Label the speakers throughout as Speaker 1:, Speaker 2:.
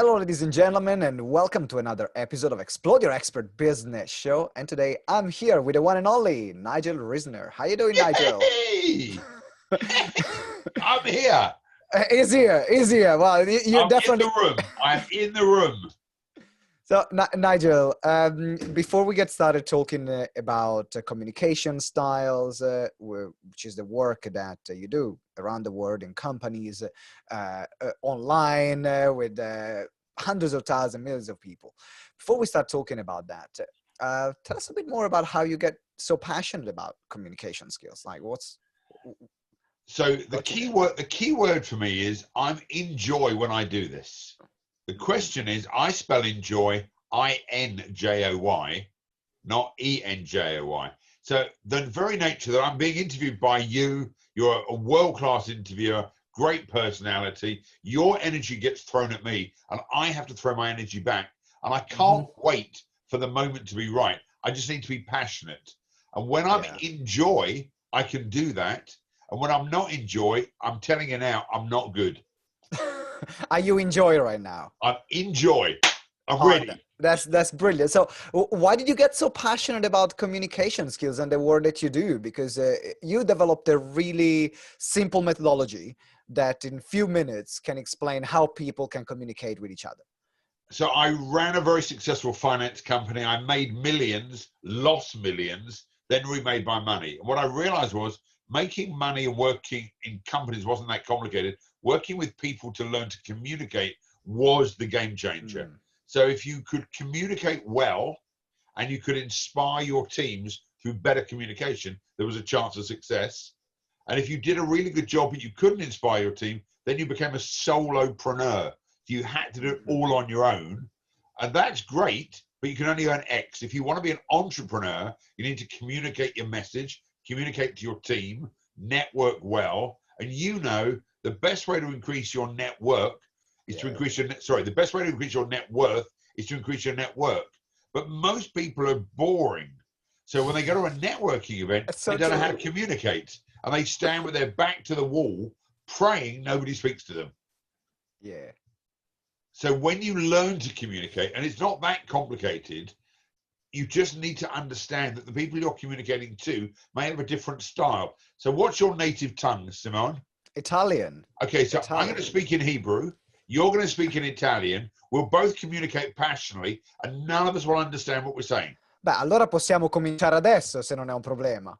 Speaker 1: Hello, ladies and gentlemen, and welcome to another episode of Explode Your Expert Business Show. And today I'm here with the one and only Nigel Risner. How you doing, Nigel?
Speaker 2: Hey! I'm here.
Speaker 1: He's here. Well, you're
Speaker 2: I'm
Speaker 1: definitely
Speaker 2: in the room. I'm in the room.
Speaker 1: So, Nigel, before we get started talking about communication styles, which is the work that you do around the world in companies, online, with hundreds of thousands, millions of people. Before we start talking about that, tell us a bit more about how you get so passionate about communication skills. Like,
Speaker 2: So the key word for me is I'm enjoy when I do this. The question is, I spell enjoy I-N-J-O-Y, not E-N-J-O-Y. So the very nature that I'm being interviewed by you, you're a world-class interviewer, great personality, your energy gets thrown at me and I have to throw my energy back. And I can't wait for the moment to be right. I just need to be passionate. And when I'm enjoy, I can do that. And when I'm not enjoy, I'm telling you now, I'm not good.
Speaker 1: Are you enjoy right now?
Speaker 2: I'm enjoy. I'm ready.
Speaker 1: That's brilliant. So why did you get so passionate about communication skills and the work that you do? Because you developed a really simple methodology that in few minutes can explain how people can communicate with each other.
Speaker 2: So I ran a very successful finance company. I made millions, lost millions, then remade my money. And what I realized was making money and working in companies wasn't that complicated. Working with people to learn to communicate was the game changer. So if you could communicate well and you could inspire your teams through better communication, there was a chance of success. And if you did a really good job but you couldn't inspire your team, then you became a solopreneur. You had to do it all on your own. And that's great, but you can only earn X. If you want to be an entrepreneur, you need to communicate your message, communicate to your team, network well. And you know, the best way to increase your network is to increase your the best way to increase your net worth is to increase your network. But most people are boring. So when they go to a networking event, they don't know how to communicate. And they stand with their back to the wall, praying nobody speaks to them.
Speaker 1: Yeah.
Speaker 2: So when you learn to communicate, and it's not that complicated, you just need to understand that the people you're communicating to may have a different style. So what's your native tongue, Simone?
Speaker 1: Italian.
Speaker 2: Okay, so I'm going to speak in Hebrew. You're going to speak in Italian. We'll both communicate passionately, and none of us will understand what we're saying.
Speaker 1: Beh, allora possiamo cominciare adesso, se non è un problema.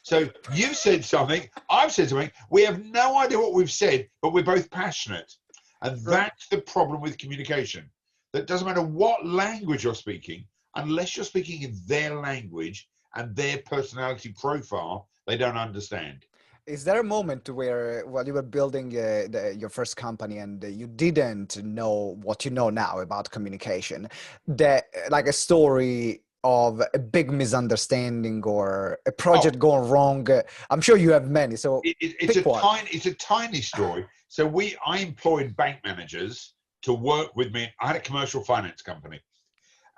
Speaker 2: So you've said something, I've said something. We have no idea what we've said, but we're both passionate. And that's the problem with communication. That doesn't matter what language you're speaking, unless you're speaking in their language and their personality profile, they don't understand.
Speaker 1: Is there a moment where, while you were building your first company and you didn't know what you know now about communication, that like a story of a big misunderstanding or a project going wrong? I'm sure you have many. So
Speaker 2: it's a tiny story. So I employed bank managers to work with me. I had a commercial finance company,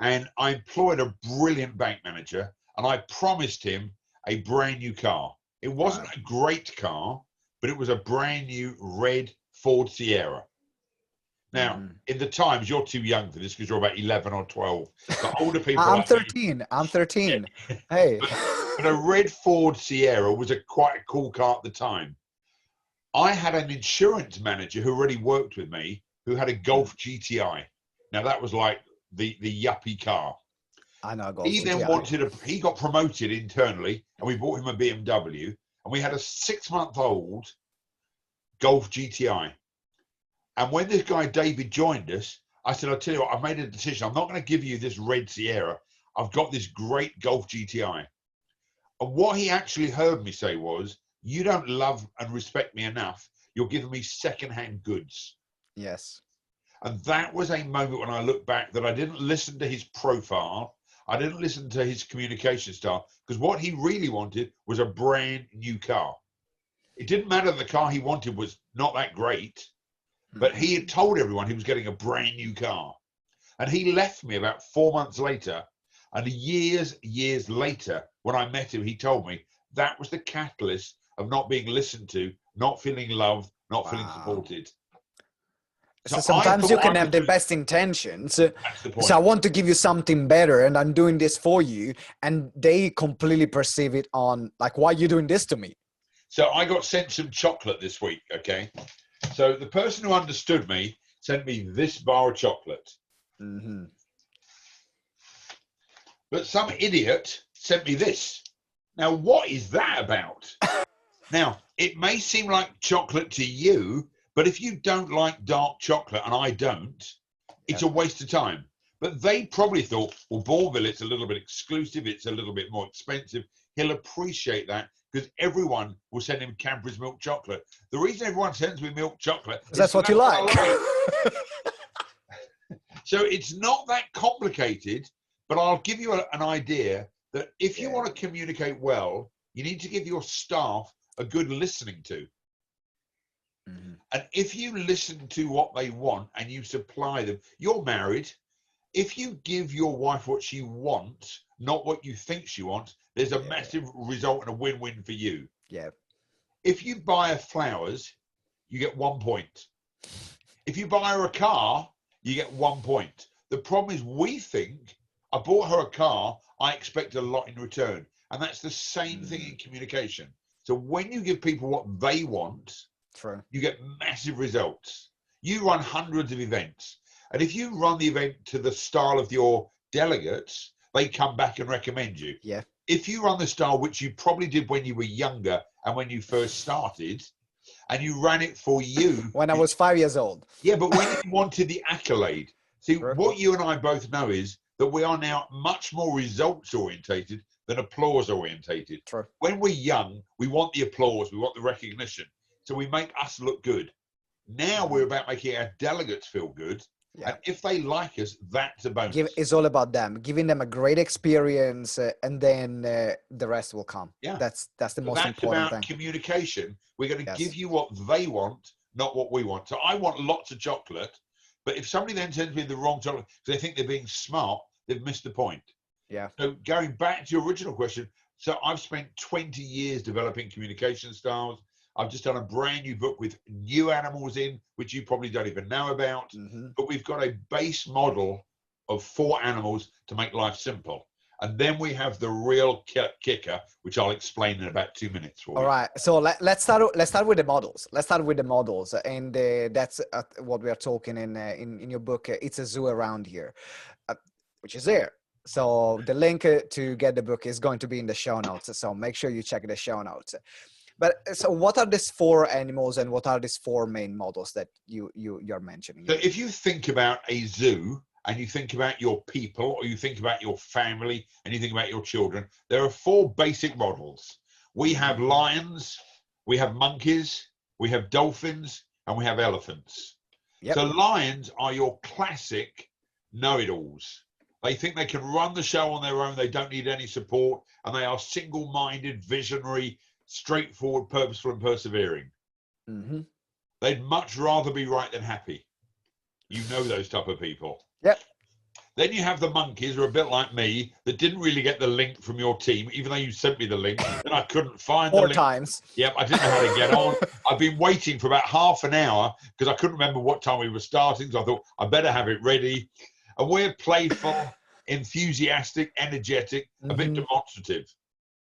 Speaker 2: and I employed a brilliant bank manager, and I promised him a brand new car. It wasn't a great car, but it was a brand new red Ford Sierra. Now, in the times, you're too young for this because you're about 11 or 12. But older people
Speaker 1: I'm 13. I'm 13. Yeah. Hey.
Speaker 2: But a red Ford Sierra was quite a cool car at the time. I had an insurance manager who already worked with me who had a Golf GTI. Now, that was like the yuppie car.
Speaker 1: I know.
Speaker 2: He then he got promoted internally, and we bought him a BMW, and we had a 6-month-old Golf GTI. And when this guy David joined us, I said, I'll tell you what, I've made a decision. I'm not going to give you this red Sierra. I've got this great Golf GTI. And what he actually heard me say was, you don't love and respect me enough. You're giving me secondhand goods.
Speaker 1: Yes.
Speaker 2: And that was a moment when I look back that I didn't listen to his profile. I didn't listen to his communication style, because what he really wanted was a brand new car. It didn't matter the car he wanted was not that great, but he had told everyone he was getting a brand new car. And he left me about 4 months later, and years later, when I met him, he told me that was the catalyst of not being listened to, not feeling loved, not feeling
Speaker 1: Wow.
Speaker 2: supported.
Speaker 1: So
Speaker 2: I
Speaker 1: sometimes you
Speaker 2: thought
Speaker 1: can
Speaker 2: I
Speaker 1: have
Speaker 2: could
Speaker 1: the
Speaker 2: do-
Speaker 1: best intentions.
Speaker 2: That's the point.
Speaker 1: So I want to give you something better and I'm doing this for you. And they completely perceive it on like, why are you doing this to me?
Speaker 2: So I got sent some chocolate this week, okay? So the person who understood me sent me this bar of chocolate.
Speaker 1: Mm-hmm.
Speaker 2: But some idiot sent me this. Now, what is that about? Now, it may seem like chocolate to you, but if you don't like dark chocolate, and I don't, it's a waste of time. But they probably thought, well, Bourneville, it's a little bit exclusive, it's a little bit more expensive. He'll appreciate that because everyone will send him Cadbury's milk chocolate. The reason everyone sends me milk chocolate is
Speaker 1: That's what you like.
Speaker 2: So it's not that complicated, but I'll give you an idea that if you want to communicate well, you need to give your staff a good listening to. Mm-hmm. And if you listen to what they want and you supply them, you're married. If you give your wife what she wants, not what you think she wants, there's a massive result and a win-win for you.
Speaker 1: Yeah.
Speaker 2: If you buy her flowers, you get 1 point. If you buy her a car, you get 1 point. The problem is we think, I bought her a car, I expect a lot in return. And that's the same thing in communication. So when you give people what they want,
Speaker 1: true,
Speaker 2: you get massive results. You run hundreds of events. And if you run the event to the style of your delegates, they come back and recommend you.
Speaker 1: Yeah.
Speaker 2: If you run the style which you probably did when you were younger and when you first started, and you ran it for you.
Speaker 1: When I was 5 years old.
Speaker 2: Yeah, but when you wanted the accolade. See,
Speaker 1: True.
Speaker 2: What you and I both know is that we are now much more results orientated than applause orientated.
Speaker 1: True.
Speaker 2: When we're young, we want the applause, we want the recognition. So we make us look good. Now we're about making our delegates feel good. Yeah. And if they like us, that's a bonus.
Speaker 1: It's all about them, giving them a great experience, and then the rest will come.
Speaker 2: Yeah,
Speaker 1: that's the most important thing.
Speaker 2: That's about communication. We're going to give you what they want, not what we want. So I want lots of chocolate, but if somebody then sends me the wrong chocolate because they think they're being smart, they've missed the point.
Speaker 1: Yeah.
Speaker 2: So going back to your original question, so I've spent 20 years developing communication styles. I've just done a brand new book with new animals in, which you probably don't even know about. Mm-hmm. But we've got a base model of 4 animals to make life simple. And then we have the real kicker, which I'll explain in about 2 minutes for you.
Speaker 1: All right. So let's start with the models. Let's start with the models. And that's what we are talking in your book. It's a zoo around here, which is there. So the link to get the book is going to be in the show notes. So make sure you check the show notes. But so what are these 4 animals and what are these 4 main models that you're mentioning?
Speaker 2: So if you think about a zoo and you think about your people or you think about your family and you think about your children, there are 4 basic models. We have lions, we have monkeys, we have dolphins, and we have elephants. Yep. So lions are your classic know-it-alls. They think they can run the show on their own. They don't need any support. And they are single-minded, visionary, straightforward, purposeful, and persevering. Mm-hmm. They'd much rather be right than happy. You know those type of people.
Speaker 1: Yep.
Speaker 2: Then you have the monkeys who are a bit like me that didn't really get the link from your team, even though you sent me the link. Then I couldn't find the link.
Speaker 1: 4 times.
Speaker 2: Yep, I didn't know how to get on. I've been waiting for about half an hour because I couldn't remember what time we were starting. So I thought I better have it ready. And we're playful, enthusiastic, energetic, a bit demonstrative.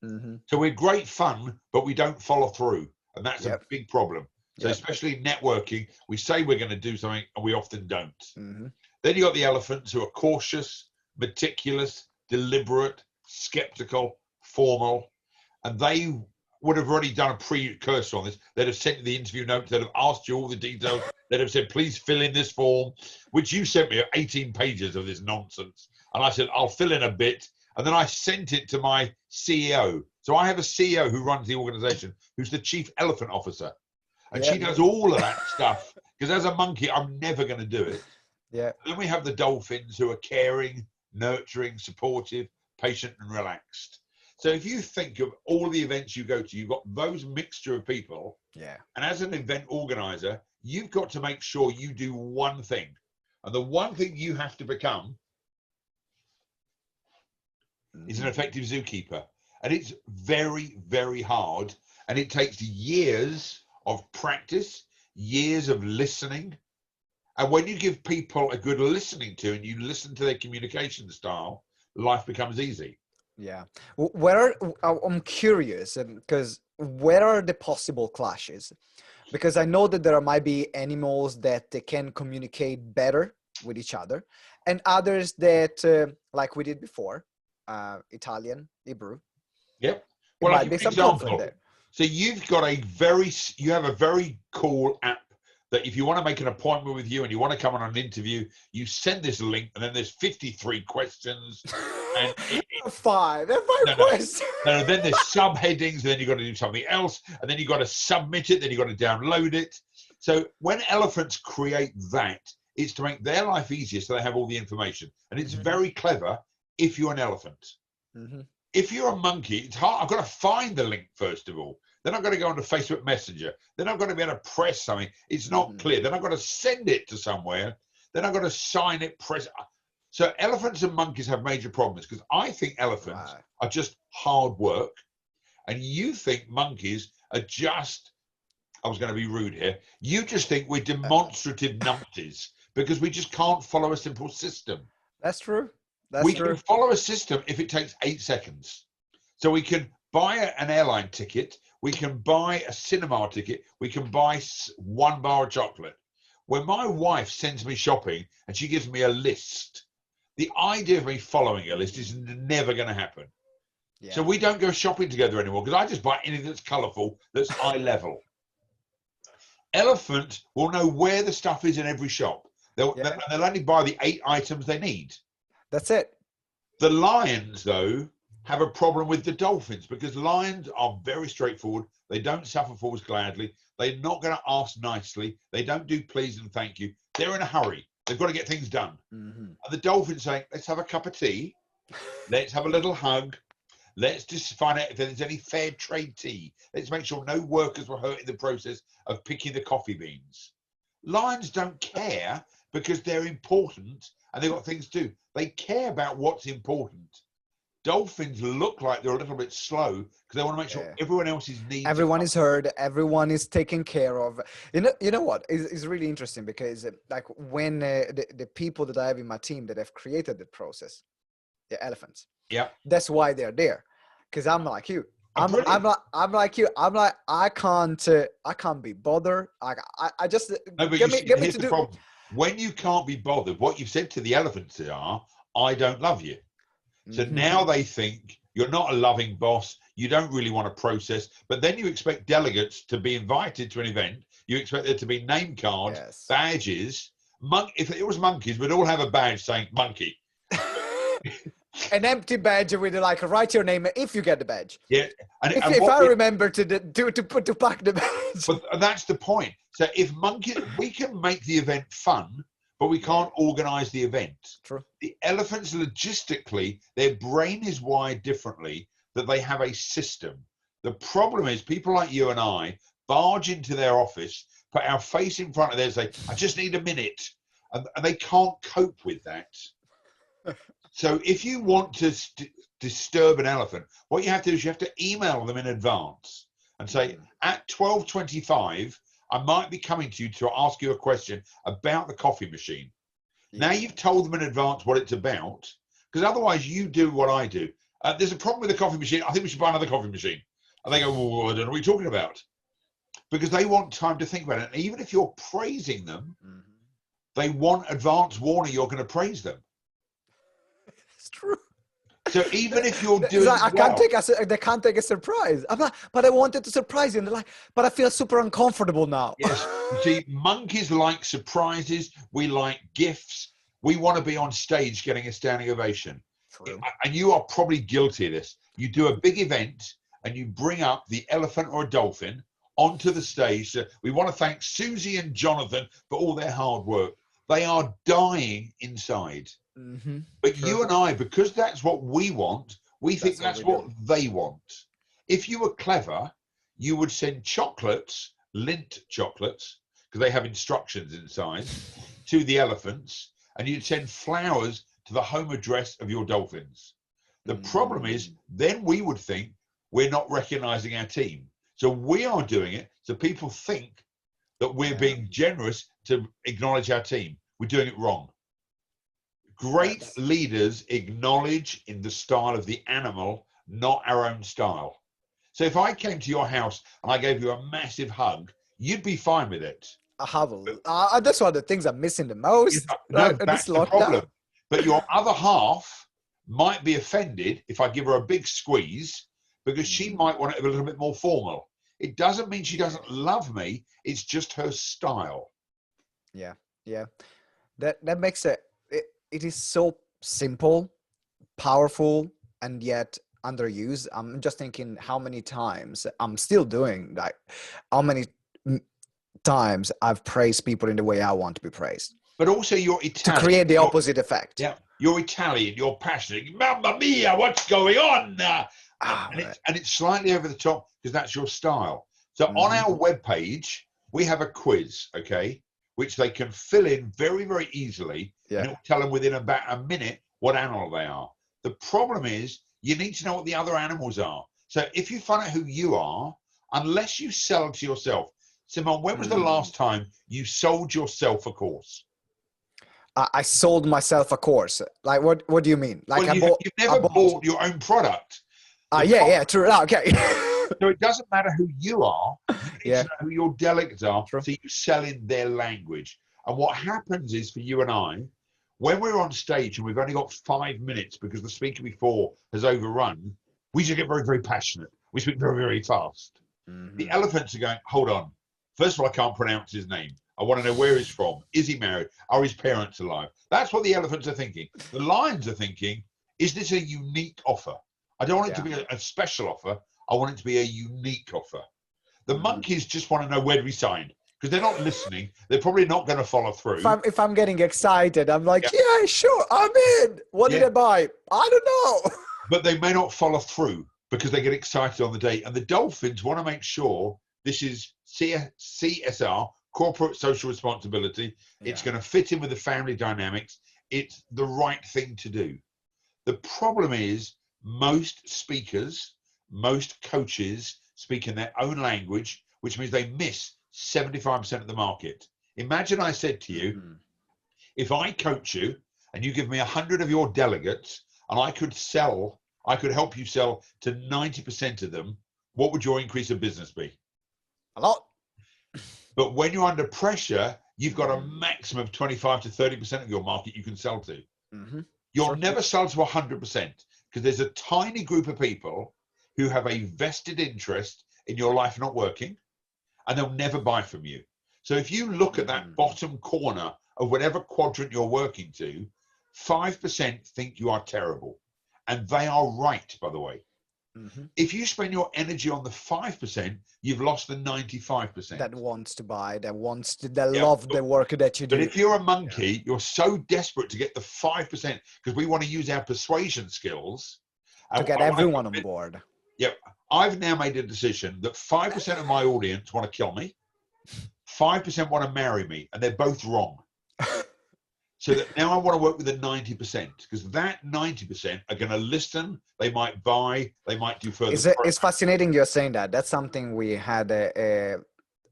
Speaker 2: Mm-hmm. So we're great fun, but we don't follow through. And that's a big problem. So especially networking, we say we're going to do something and we often don't. Mm-hmm. Then you got the elephants who are cautious, meticulous, deliberate, skeptical, formal. And they would have already done a precursor on this. They'd have sent you the interview notes. They'd have asked you all the details. They'd have said, please fill in this form, which you sent me 18 pages of this nonsense. And I said, I'll fill in a bit. And then I sent it to my CEO. So I have a CEO who runs the organization, who's the chief elephant officer. And she does all of that stuff. Because as a monkey, I'm never going to do it. Yeah. Then we have the dolphins who are caring, nurturing, supportive, patient, and relaxed. So if you think of all the events you go to, you've got those mixture of people. Yeah. And as an event organizer, you've got to make sure you do one thing. And the one thing you have to become is an effective zookeeper. And it's very, very hard. And it takes years of practice. years of listening. And when you give people a good listening to and you listen to their communication style, life becomes easy.
Speaker 1: Yeah. I'm curious because where are the possible clashes? Because I know that there might be animals that they can communicate better with each other, and others that, like we did before, Italian, Hebrew.
Speaker 2: Yep.
Speaker 1: It
Speaker 2: Well, I'll
Speaker 1: might
Speaker 2: give
Speaker 1: be
Speaker 2: you an
Speaker 1: some conflict
Speaker 2: example.
Speaker 1: there.
Speaker 2: So you have a very cool app that if you want to make an appointment with you and you want to come on an interview, you send this link and then there's 53 questions. And
Speaker 1: Five
Speaker 2: no,
Speaker 1: questions.
Speaker 2: no, then there's subheadings, and then you've got to do something else, and then you've got to submit it, then you've got to download it. So when elephants create that, it's to make their life easier so they have all the information. And it's very clever if you're an elephant. If you're a monkey, it's hard. I've got to find the link first of all. Then I've got to go onto Facebook Messenger. Then I've got to be able to press something. It's not clear. Then I've got to send it to somewhere. Then I've got to sign it, press. So elephants and monkeys have major problems because I think elephants are just hard work. And you think monkeys are just, I was going to be rude here, you just think we're demonstrative numpties because we just can't follow a simple system.
Speaker 1: That's true.
Speaker 2: We can follow a system if it takes 8 seconds. So we can buy an airline ticket, we can buy a cinema ticket, we can buy 1 bar of chocolate. When my wife sends me shopping and she gives me a list, the idea of me following a list is never going to happen. Yeah. So we don't go shopping together anymore because I just buy anything that's colourful, that's eye level. Elephant will know where the stuff is in every shop. They'll only buy the 8 items they need.
Speaker 1: That's it.
Speaker 2: The lions, though, have a problem with the dolphins because lions are very straightforward. They don't suffer fools gladly. They're not going to ask nicely. They don't do please and thank you. They're in a hurry. They've got to get things done. And the dolphin's saying, let's have a cup of tea. Let's have a little hug. Let's just find out if there's any fair trade tea. Let's make sure no workers were hurt in the process of picking the coffee beans. Lions don't care because they're important and they've got things to do. They care about what's important. Dolphins look like they're a little bit slow because they want to make sure everyone else's needs.
Speaker 1: Everyone is heard. Everyone is taken care of. You know what? It's really interesting because like when the people that I have in my team that have created the process, the elephants.
Speaker 2: Yeah.
Speaker 1: That's why they're there. Because I'm like you. I'm like you. I'm like I can't be bothered. I just
Speaker 2: get me to do. Problem. When you can't be bothered, what you've said to the elephants are, I don't love you. So now they think you're not a loving boss. You don't really want to process. But then you expect delegates to be invited to an event. You expect there to be name cards, badges. If it was monkeys, we'd all have a badge saying monkey.
Speaker 1: An empty badge with like write your name if you get the badge.
Speaker 2: Yeah,
Speaker 1: if I remember to pack the badge.
Speaker 2: But that's the point. So if monkeys, we can make the event fun, but we can't organize the event.
Speaker 1: True.
Speaker 2: The elephants, logistically, their brain is wired differently, that they have a system. The problem is people like you and I barge into their office, put our face in front of theirs, say, I just need a minute. And they can't cope with that. So if you want to disturb an elephant, what you have to do is you have to email them in advance and say, at 12:25, I might be coming to you to ask you a question about the coffee machine. Yeah. Now you've told them in advance what it's about, because otherwise you do what I do. There's a problem with the coffee machine. I think we should buy another coffee machine. And they go, well, I don't know what you're talking about. Because they want time to think about it. And even if you're praising them, they want advance warning you're going to praise them.
Speaker 1: It's true.
Speaker 2: So even if you're doing
Speaker 1: like, they can't take a surprise. I'm like, but I wanted to surprise you. And they're like, but I feel super uncomfortable now.
Speaker 2: Yes. See, monkeys like surprises. We like gifts. We want to be on stage getting a standing ovation. True. And you are probably guilty of this. You do a big event and you bring up the elephant or a dolphin onto the stage. So we want to thank Susie and Jonathan for all their hard work. They are dying inside. But True. You and I, because that's what we want, we think that's what they want. If you were clever, you would send chocolates, Lindt chocolates, because they have instructions inside, to the elephants, and you'd send flowers to the home address of your dolphins. The problem is, then we would think we're not recognizing our team. So we are doing it so people think that we're being generous to acknowledge our team. We're doing it wrong. Great leaders acknowledge in the style of the animal, not our own style. So if I came to your house and I gave you a massive hug, you'd be fine with it.
Speaker 1: That's one of the things I'm missing the most.
Speaker 2: No, that's the problem. But your other half might be offended if I give her a big squeeze, because she might want it a little bit more formal. It doesn't mean she doesn't love me. It's just her style.
Speaker 1: Yeah. That makes it is so simple, powerful, and yet underused. I'm just thinking how many times I'm still doing that. How many times I've praised people in the way I want to be praised.
Speaker 2: But also you're Italian.
Speaker 1: To create the opposite effect.
Speaker 2: Yeah. You're Italian, you're passionate. Mamma mia, what's going on? And it's slightly over the top because that's your style. So on our webpage, we have a quiz, okay, which they can fill in very, very easily. And it will tell them within about a minute what animal they are. The problem is you need to know what the other animals are. So if you find out who you are, unless you sell to yourself. Simone, when was the last time you sold yourself a course?
Speaker 1: I sold myself a course. Like, what do you mean? Like,
Speaker 2: well, you've never bought your own product.
Speaker 1: True. Okay.
Speaker 2: So it doesn't matter who you are. You need to know who your delegates are.
Speaker 1: True.
Speaker 2: So you sell in their language. And what happens is for you and I, when we're on stage and we've only got 5 minutes because the speaker before has overrun, we just get very, very passionate. We speak very, very fast. The elephants are going, hold on. First of all, I can't pronounce his name. I want to know where he's from. Is he married? Are his parents alive? That's what the elephants are thinking. The lions are thinking, is this a unique offer? I don't want it to be a special offer. I want it to be a unique offer. The monkeys just want to know where to be signed because they're not listening. They're probably not going to follow through.
Speaker 1: If I'm getting excited, I'm like, yeah, sure, I'm in. What did I buy? I don't know.
Speaker 2: But they may not follow through because they get excited on the day. And the dolphins want to make sure this is CSR, corporate social responsibility. It's going to fit in with the family dynamics. It's the right thing to do. The problem is most speakers, most coaches speak in their own language, which means they miss 75% of the market. Imagine I said to you, if I coach you and you give me 100 of your delegates and I could help you sell to 90% of them, what would your increase of business be?
Speaker 1: A lot.
Speaker 2: But when you're under pressure, you've got a maximum of 25 to 30% of your market you can sell to. You'll never sell to 100% because there's a tiny group of people who have a vested interest in your life not working, and they'll never buy from you. So if you look at that bottom corner of whatever quadrant you're working to, 5% think you are terrible. And they are right, by the way. If you spend your energy on the 5%, you've lost the 95%.
Speaker 1: That wants to buy, that love the work that you do.
Speaker 2: But if you're a monkey, you're so desperate to get the 5% because we want to use our persuasion skills
Speaker 1: to get everyone on board.
Speaker 2: Yep. I've now made a decision that 5% of my audience want to kill me, 5% want to marry me, and they're both wrong. So that now I want to work with the 90% because that 90% are going to listen. They might buy. They might do further.
Speaker 1: It's fascinating you're saying that. That's something we had.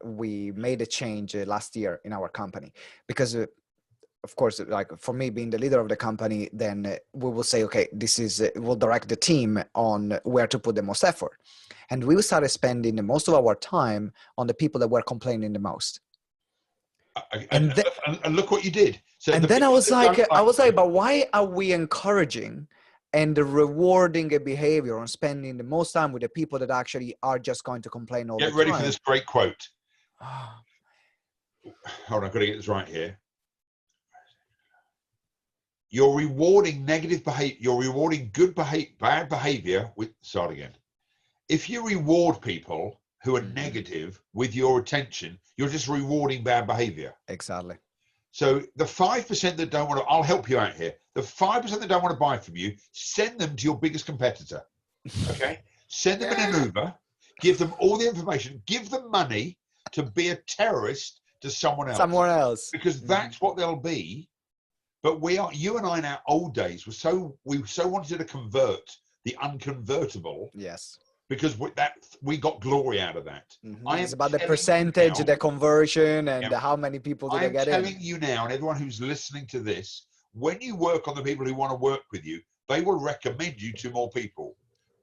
Speaker 1: We made a change last year in our company because, of course, like for me being the leader of the company, then we will say, okay, this is we'll direct the team on where to put the most effort, and we started spending the most of our time on the people that were complaining the most.
Speaker 2: And look what you did. So
Speaker 1: and then I was like, but why are we encouraging and rewarding a behavior on spending the most time with the people that actually are just going to complain all the time?
Speaker 2: Get ready for this great quote. Hold on, I've got to get this right here. You're rewarding negative behavior. You're rewarding bad behavior with. Start again. If you reward people who are negative with your attention, you're just rewarding bad behavior.
Speaker 1: Exactly.
Speaker 2: So the 5% that don't want to, I'll help you out here. The 5% that don't want to buy from you, send them to your biggest competitor. Okay? Send them in an Uber, give them all the information, give them money to be a terrorist to someone else. Because that's what they'll be. But you and I in our old days we so wanted to convert the unconvertible.
Speaker 1: Yes.
Speaker 2: because we got glory out of that.
Speaker 1: It's about the percentage, the conversion, and how many people do they get in.
Speaker 2: I'm telling you now, and everyone who's listening to this, when you work on the people who want to work with you, they will recommend you to more people.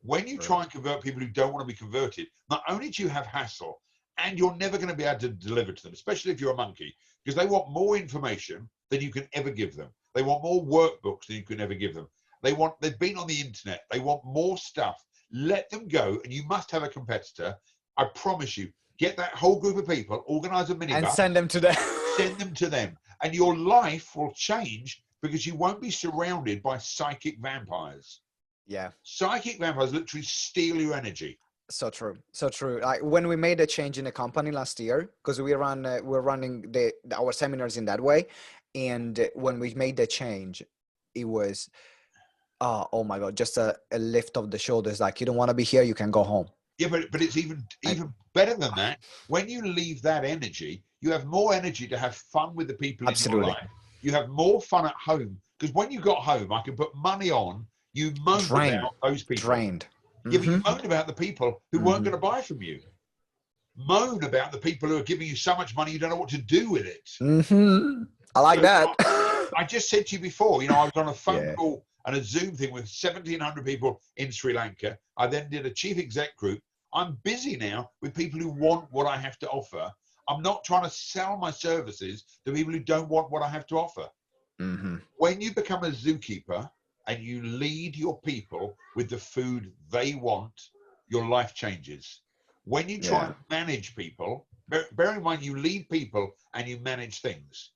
Speaker 2: When you try and convert people who don't want to be converted, not only do you have hassle, and you're never going to be able to deliver to them, especially if you're a monkey, because they want more information than you can ever give them. They want more workbooks than you can ever give them. They've been on the internet. They want more stuff. Let them go, and you must have a competitor. I promise you, get that whole group of people, organize a minibus,
Speaker 1: and send them to them.
Speaker 2: Send them to them, and your life will change because you won't be surrounded by psychic vampires.
Speaker 1: Yeah.
Speaker 2: Psychic vampires literally steal your energy.
Speaker 1: So true. So true. Like when we made a change in the company last year, because we're running our seminars in that way. And when we made the change, it was, oh my God, just a lift of the shoulders. Like, you don't want to be here, you can go home.
Speaker 2: Yeah, but it's even better than that. When you leave that energy, you have more energy to have fun with the people in your life. You have more fun at home. Because when you got home, I can put money on, you moan about those people.
Speaker 1: Drained.
Speaker 2: Yeah, but you moan about the people who weren't going to buy from you. Moan about the people who are giving you so much money you don't know what to do with it.
Speaker 1: I like that.
Speaker 2: I just said to you before, I was on a phone call and a Zoom thing with 1,700 people in Sri Lanka. I then did a chief exec group. I'm busy now with people who want what I have to offer. I'm not trying to sell my services to people who don't want what I have to offer. When you become a zookeeper and you lead your people with the food they want, your life changes. When you try and manage people, bear in mind you lead people and you manage things.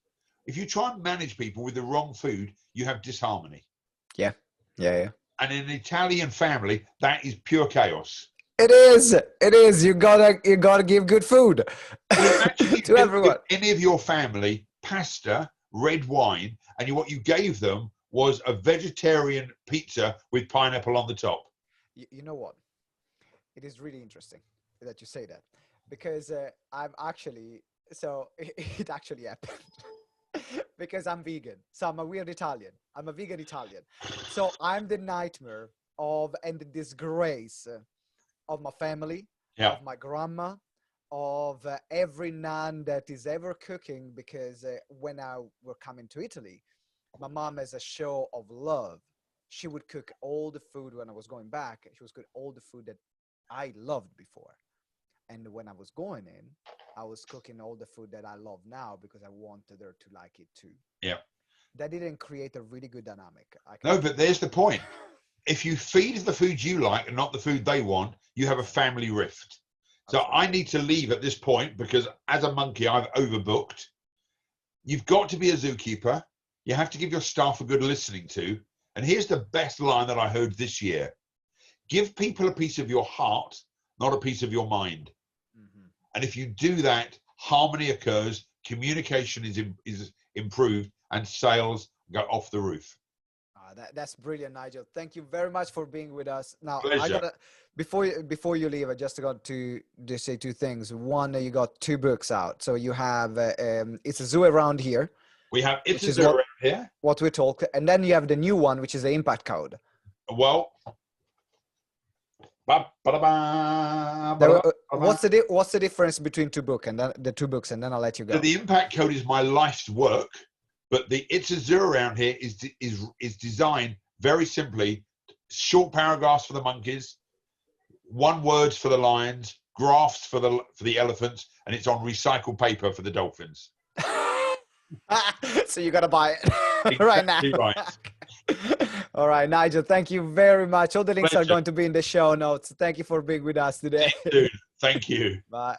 Speaker 2: If you try and manage people with the wrong food, you have disharmony. Yeah. And in an Italian family, that is pure chaos.
Speaker 1: It is. You gotta give good food
Speaker 2: to everyone. Any of your family pasta, red wine, and what you gave them was a vegetarian pizza with pineapple on the top.
Speaker 1: You know what? It is really interesting that you say that, because I'm actually, it actually happened. Because I'm vegan. So I'm a weird Italian. I'm a vegan Italian. So I'm the nightmare and the disgrace of my family, of my grandma, of every nan that is ever cooking, because when I were coming to Italy, my mom has a show of love. She would cook all the food when I was going back. She was cooking all the food that I loved before. And when I was going in, I was cooking all the food that I love now because I wanted her to like it too.
Speaker 2: Yeah.
Speaker 1: That didn't create a really good dynamic.
Speaker 2: No, but there's the point. If you feed the food you like and not the food they want, you have a family rift. So I need to leave at this point because as a monkey, I've overbooked. You've got to be a zookeeper. You have to give your staff a good listening to. And here's the best line that I heard this year. Give people a piece of your heart, not a piece of your mind. And if you do that, harmony occurs, communication is improved, and sales go off the roof.
Speaker 1: That's brilliant, Nigel. Thank you very much for being with us. Now,
Speaker 2: Pleasure.
Speaker 1: Before you leave, I just got to say two things. One, you got 2 books out. So you have It's a Zoo Around Here.
Speaker 2: We have It's a Zoo Around Here.
Speaker 1: What we talked. And then you have the new one, which is the Impact Code.
Speaker 2: Well,
Speaker 1: what's the difference between 2 books and then the 2 books, and then I'll let you go.
Speaker 2: So the Impact Code is my life's work, but the It's a Zoo Around Here is designed very simply: short paragraphs for the monkeys, 1 words for the lions, graphs for the elephants, and it's on recycled paper for the dolphins.
Speaker 1: So you got to buy it
Speaker 2: exactly
Speaker 1: right now.
Speaker 2: Right.
Speaker 1: All right, Nigel, thank you very much. All the links
Speaker 2: Pleasure.
Speaker 1: are going to be in the show notes. Thank you for being with us today.
Speaker 2: Dude, thank you.
Speaker 1: Bye.